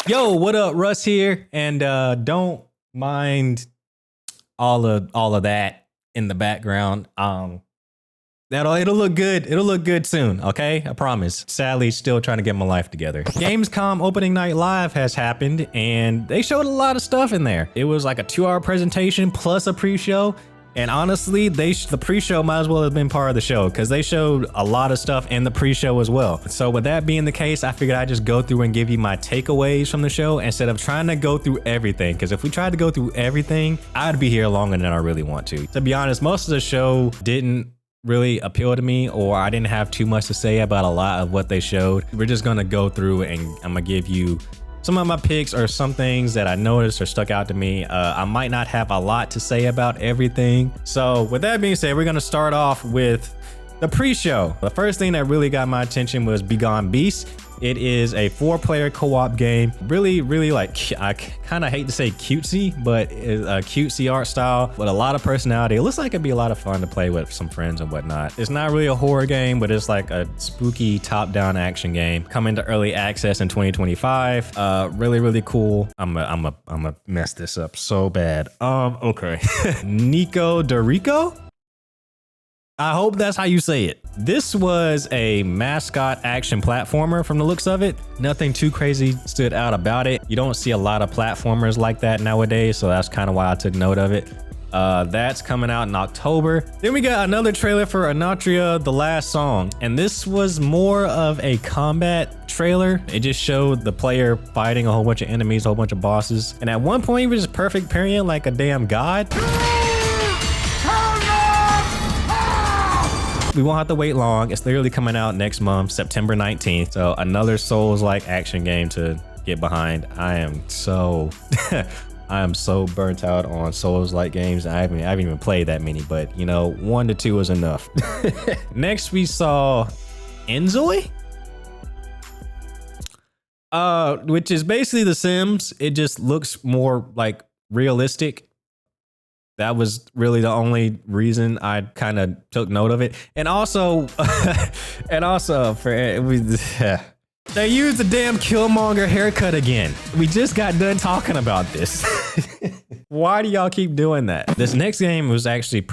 Yo, what up, Russ here? And don't mind all of that in the background. It'll look good. It'll look good soon, okay? I promise. Sadly, still trying to get my life together. Gamescom Opening Night Live has happened, and they showed a lot of stuff in there. It was like a 2-hour presentation plus a pre-show. And honestly, the pre-show might as well have been part of the show because they showed a lot of stuff in the pre-show as well. So with that being the case, I figured I'd just go through and give you my takeaways from the show instead of trying to go through everything. Because if we tried to go through everything, I'd be here longer than I really want to. To be honest, most of the show didn't really appeal to me, or I didn't have too much to say about a lot of what they showed. We're just gonna go through and I'm gonna give you some of my picks or some things that I noticed or stuck out to me. I might not have a lot to say about everything. So with that being said, we're gonna start off with the pre-show. The first thing that really got my attention was Begone Beast. It is a 4-player co-op game. Really, like, I kind of hate to say cutesy, but it's a cutesy art style with a lot of personality. It looks like it'd be a lot of fun to play with some friends and whatnot. It's not really a horror game, but it's like a spooky top-down action game coming to early access in 2025. Really cool. I'm a mess this up so bad. Okay. Nico Dorico? I hope that's how you say it. This was a mascot action platformer from the looks of it. Nothing too crazy stood out about it. You don't see a lot of platformers like that nowadays, so that's kind of why I took note of it. That's coming out in October. Then we got another trailer for Anatria: The Last Song, and this was more of a combat trailer. It just showed the player fighting a whole bunch of enemies, a whole bunch of bosses, and at one point he was just perfect parrying like a damn god. We won't have to wait long. It's literally coming out next month, September 19th. So another Souls-like action game to get behind. I am so burnt out on Souls-like games. I haven't even played that many, but you know, 1 to 2 is enough. Next we saw Enzoi, which is basically The Sims. It just looks more like realistic. That was really the only reason I kind of took note of it. And also, they used the damn Killmonger haircut again. We just got done talking about this. Why do y'all keep doing that? This next game was actually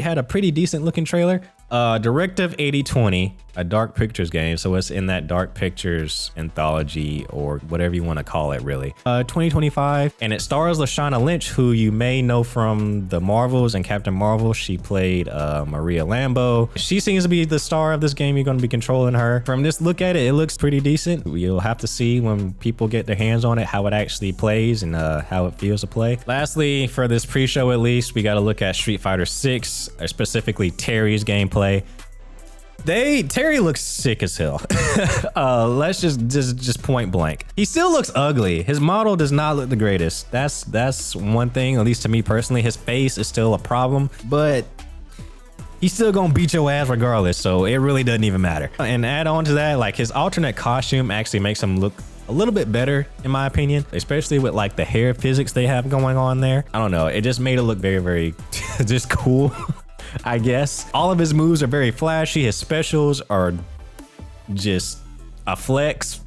had a pretty decent looking trailer. Directive 8020, a Dark Pictures game. So it's in that Dark Pictures anthology or whatever you want to call it, really. 2025, and it stars Lashana Lynch, who you may know from the Marvels and Captain Marvel. She played Maria Lambeau. She seems to be the star of this game. You're going to be controlling her. From this look at it, it looks pretty decent. You'll have to see when people get their hands on it how it actually plays and how it feels to play. Lastly, for this pre-show at least, we got to look at Street Fighter 6, specifically Terry's gameplay. Terry looks sick as hell. Let's just point blank. He still looks ugly. His model does not look the greatest. That's one thing, at least to me personally. His face is still a problem, but he's still gonna beat your ass regardless, so it really doesn't even matter. And add on to that, like, his alternate costume actually makes him look a little bit better in my opinion, especially with like the hair physics they have going on there. I don't know, it just made it look very just cool. I guess. All of his moves are very flashy. His specials are just a flex,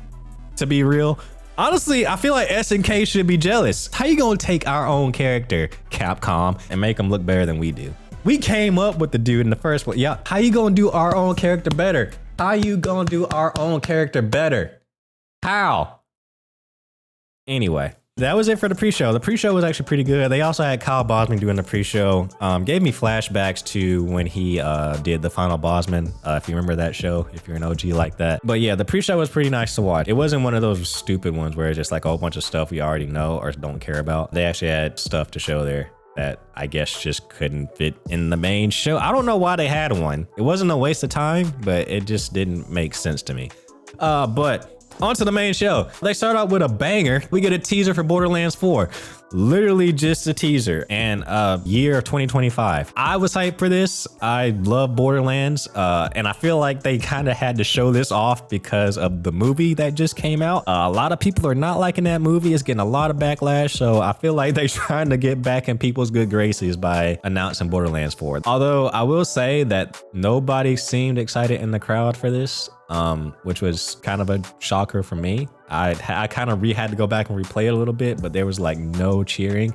to be real. Honestly, I feel like SNK should be jealous. How you gonna take our own character, Capcom, and make him look better than we do? We came up with the dude in the first place. Yeah, how you gonna do our own character better? How you gonna do our own character better? How? Anyway. That was it for the pre-show. The pre-show was actually pretty good. They also had Kyle Bosman doing the pre-show. Gave me flashbacks to when he did the Final Bosman, if you remember that show, if you're an OG like that. But yeah, the pre-show was pretty nice to watch. It wasn't one of those stupid ones where it's just like a whole bunch of stuff we already know or don't care about. They actually had stuff to show there that I guess just couldn't fit in the main show. I don't know why they had one. It wasn't a waste of time, but it just didn't make sense to me. But on to the main show. They start out with a banger. We get a teaser for Borderlands 4. Literally just a teaser, and year of 2025. I was hyped for this. I love Borderlands, and I feel like they kind of had to show this off because of the movie that just came out. A lot of people are not liking that movie. It's getting a lot of backlash, so I feel like they're trying to get back in people's good graces by announcing Borderlands 4. Although I will say that nobody seemed excited in the crowd for this, which was kind of a shocker for me. I kind of had to go back and replay it a little bit, but there was like no cheering.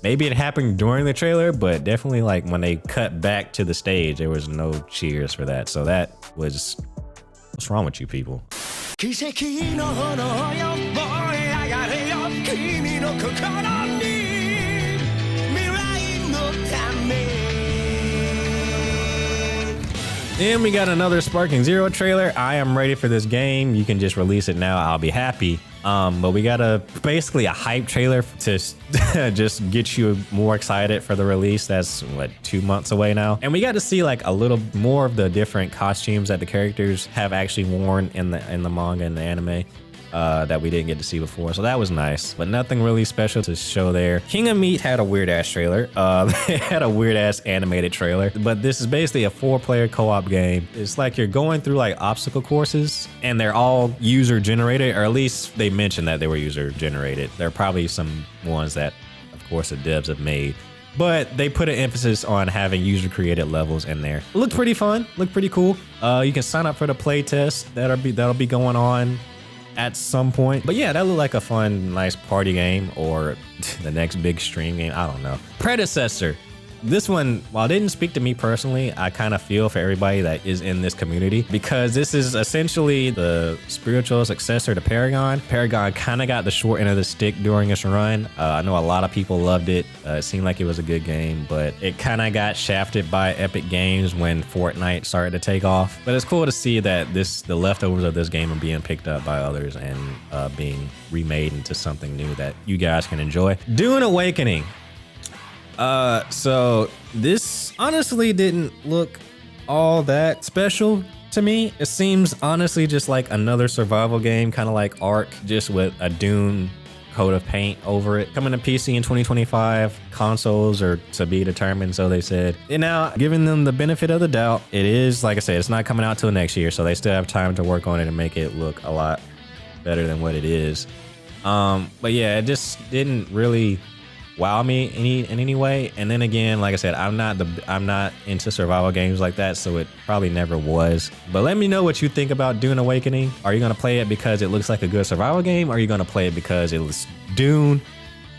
Maybe it happened during the trailer, but definitely like when they cut back to the stage, there was no cheers for that. So that was, what's wrong with you people? And we got another Sparking Zero trailer. I am ready for this game. You can just release it now. I'll be happy. But we got basically a hype trailer to just get you more excited for the release. That's what, 2 months away now. And we got to see like a little more of the different costumes that the characters have actually worn in the manga and the anime. That we didn't get to see before, so that was nice, but nothing really special to show there. King of Meat had a weird ass trailer. They had a weird ass animated trailer, but this is basically a 4-player co-op game. It's like you're going through like obstacle courses, and they're all user generated, or at least they mentioned that they were user generated. There are probably some ones that, of course, the devs have made, but they put an emphasis on having user created levels in there. It looked pretty fun, looked pretty cool. You can sign up for the play test that'll be going on at some point. But yeah, that looked like a fun, nice party game, or the next big stream game. I don't know. Predecessor. This one, while it didn't speak to me personally, I kind of feel for everybody that is in this community, because this is essentially the spiritual successor to Paragon. Paragon kind of got the short end of the stick during its run. I know a lot of people loved it. It seemed like it was a good game, but it kind of got shafted by Epic Games when Fortnite started to take off. But it's cool to see that the leftovers of this game are being picked up by others and being remade into something new that you guys can enjoy. Dune Awakening. So this honestly didn't look all that special to me. It seems honestly just like another survival game, kind of like Ark, just with a Dune coat of paint over it. Coming to PC in 2025, consoles are to be determined, so they said. And now, giving them the benefit of the doubt, it is, like I said, it's not coming out till next year, so they still have time to work on it and make it look a lot better than what it is. But yeah, it just didn't really wow me in any way. And then again, like I said, I'm not into survival games like that, so it probably never was. But let me know what you think about Dune Awakening. Are you gonna play it because it looks like a good survival game? Or are you gonna play it because it was Dune?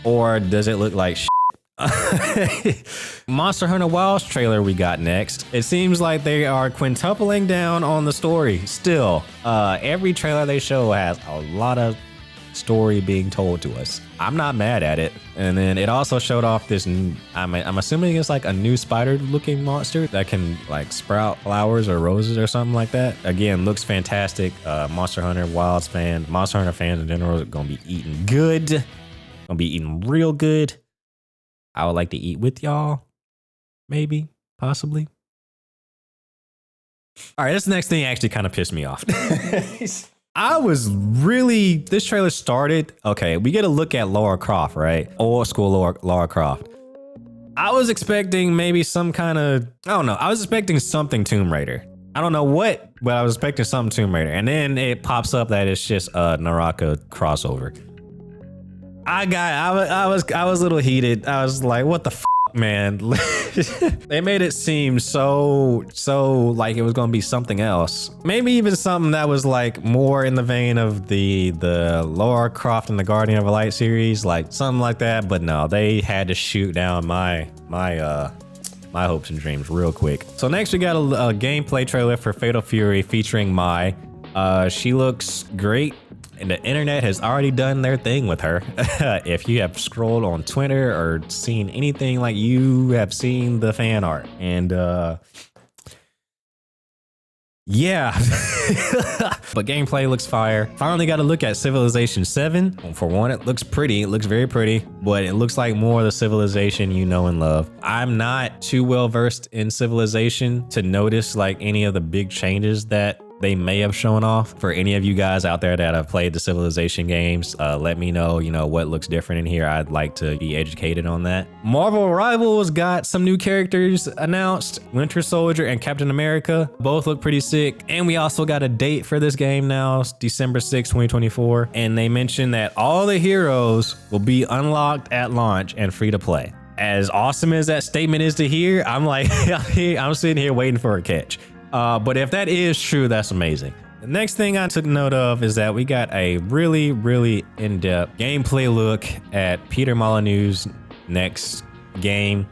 Or does it look like shit? Monster Hunter Wilds trailer we got next. It seems like they are quintupling down on the story still. Every trailer they show has a lot of story being told to us. I'm not mad at it. And then it also showed off this, I'm assuming it's like a new spider looking monster that can like sprout flowers or roses or something like that. Again, looks fantastic. Monster Hunter fans in general are gonna be eating good. Gonna be eating real good. I would like to eat with y'all. Maybe, possibly. All right, this next thing actually kind of pissed me off. This trailer started, okay, we get a look at Lara Croft, right? Old school Lara Croft. I was expecting maybe some kind of, I don't know, I was expecting something Tomb Raider. I don't know what, but I was expecting something Tomb Raider. And then it pops up that it's just a Naraka crossover. I was a little heated. I was like, what the f, man? They made it seem so like it was gonna be something else. Maybe even something that was like more in the vein of the Lara Croft and the Guardian of the Light series, like something like that. But no, they had to shoot down my hopes and dreams real quick. So next we got a gameplay trailer for Fatal Fury featuring Mai. She looks great. And the internet has already done their thing with her. If you have scrolled on Twitter or seen anything, like, you have seen the fan art. And yeah. But gameplay looks fire. Finally got to look at Civilization 7. For one, it looks pretty. It looks very pretty, but it looks like more of the Civilization you know and love. I'm not too well versed in Civilization to notice like any of the big changes that they may have shown off. For any of you guys out there that have played the Civilization games, let me know, what looks different in here. I'd like to be educated on that. Marvel Rivals got some new characters announced. Winter Soldier and Captain America both look pretty sick. And we also got a date for this game now, it's December 6, 2024. And they mentioned that all the heroes will be unlocked at launch and free to play. As awesome as that statement is to hear, I'm like, I'm sitting here waiting for a catch. But if that is true, that's amazing. The next thing I took note of is that we got a really in-depth gameplay look at Peter Molyneux's next game,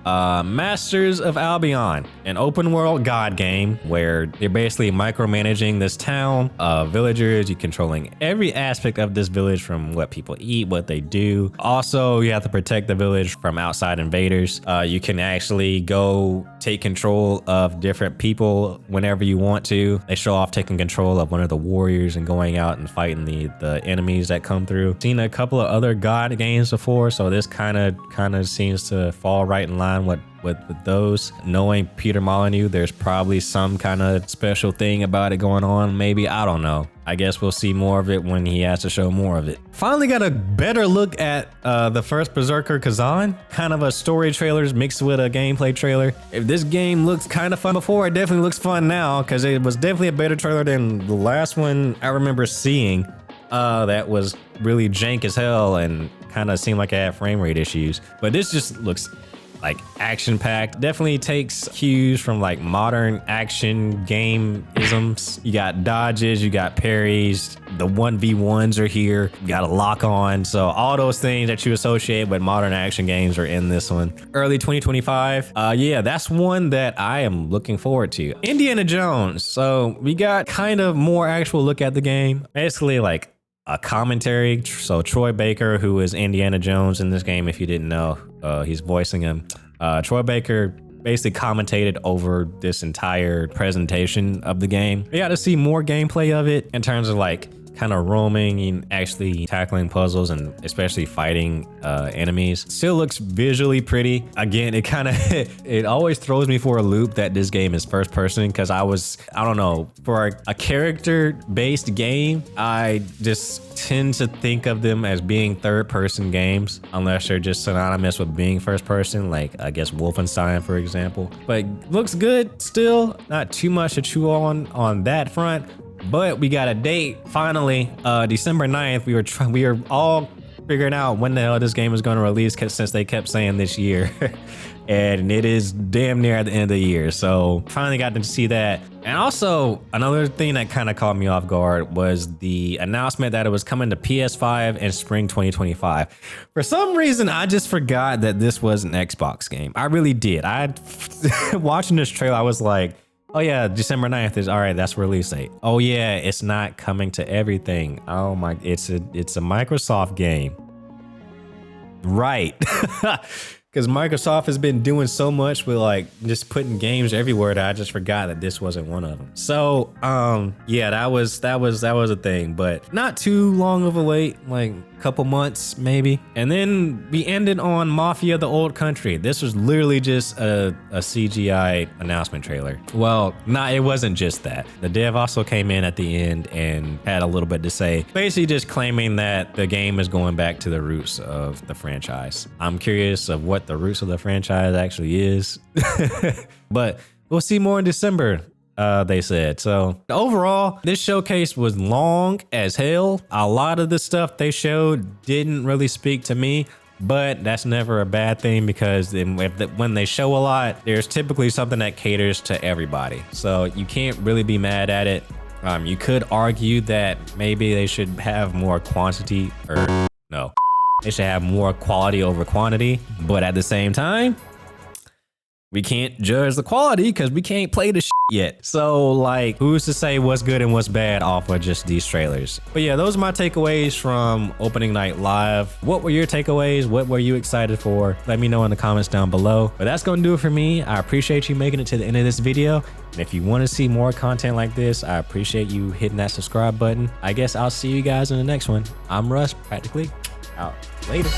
Masters of Albion, an open world god game where you're basically micromanaging this town of villagers. You're controlling every aspect of this village, from what people eat, what they do. Also, you have to protect the village from outside invaders. You can actually go take control of different people whenever you want to. They show off taking control of one of the warriors and going out and fighting the enemies that come through. Seen a couple of other god games before, so this kind of seems to fall right in line with those. Knowing Peter Molyneux, there's probably some kind of special thing about it going on. Maybe, I don't know. I guess we'll see more of it when he has to show more of it. Finally got a better look at the first Berserker Kazan. Kind of a story trailer mixed with a gameplay trailer. If this game looks kind of fun before, it definitely looks fun now, because it was definitely a better trailer than the last one I remember seeing. That was really jank as hell and kind of seemed like it had frame rate issues. But this just looks like action packed. Definitely takes cues from like modern action game isms. You got dodges, you got parries, the 1v1s are here, you got a lock on. So all those things that you associate with modern action games are in this one. Early 2025. Yeah, that's one that I am looking forward to. Indiana Jones. So we got kind of more actual look at the game. Basically like a commentary. So Troy Baker, who is Indiana Jones in this game, if you didn't know, he's voicing him. Troy Baker basically commentated over this entire presentation of the game. We got to see more gameplay of it in terms of like kind of roaming and actually tackling puzzles and especially fighting enemies. Still looks visually pretty. Again, it kind of it always throws me for a loop that this game is first person, because I don't know, for a character based game, I just tend to think of them as being third person games unless they're just synonymous with being first person, like I guess Wolfenstein for example. But looks good still, not too much to chew on that front. But we got a date finally, December 9th. We were all figuring out when the hell this game was going to release, since they kept saying this year. And it is damn near at the end of the year. So finally got to see that. And also another thing that kind of caught me off guard was the announcement that it was coming to PS5 in spring 2025. For some reason, I just forgot that this was an Xbox game. I really did. Watching this trailer, I was like, oh yeah, December 9th is all right. That's release date. Oh yeah, it's not coming to everything. Oh my, it's a Microsoft game, right? Because Microsoft has been doing so much with like just putting games everywhere that I just forgot that this wasn't one of them. So yeah, that was a thing, but not too long of a wait, like a couple months maybe. And then we ended on Mafia: The Old Country. This was literally just a CGI announcement trailer. Well, it wasn't just that. The dev also came in at the end and had a little bit to say, basically just claiming that the game is going back to the roots of the franchise. I'm curious of what the roots of the franchise actually is, but we'll see more in December, they said. So overall, this showcase was long as hell. A lot of the stuff they showed didn't really speak to me, but that's never a bad thing, because when they show a lot, there's typically something that caters to everybody. So you can't really be mad at it. You could argue that maybe they should have more quantity, or no, they should have more quality over quantity, but at the same time, we can't judge the quality because we can't play the shit yet. So like, who's to say what's good and what's bad off of just these trailers? But yeah, those are my takeaways from Opening Night Live. What were your takeaways? What were you excited for? Let me know in the comments down below. But that's gonna do it for me. I appreciate you making it to the end of this video. And if you want to see more content like this, I appreciate you hitting that subscribe button. I guess I'll see you guys in the next one. I'm Russ, practically out. Later.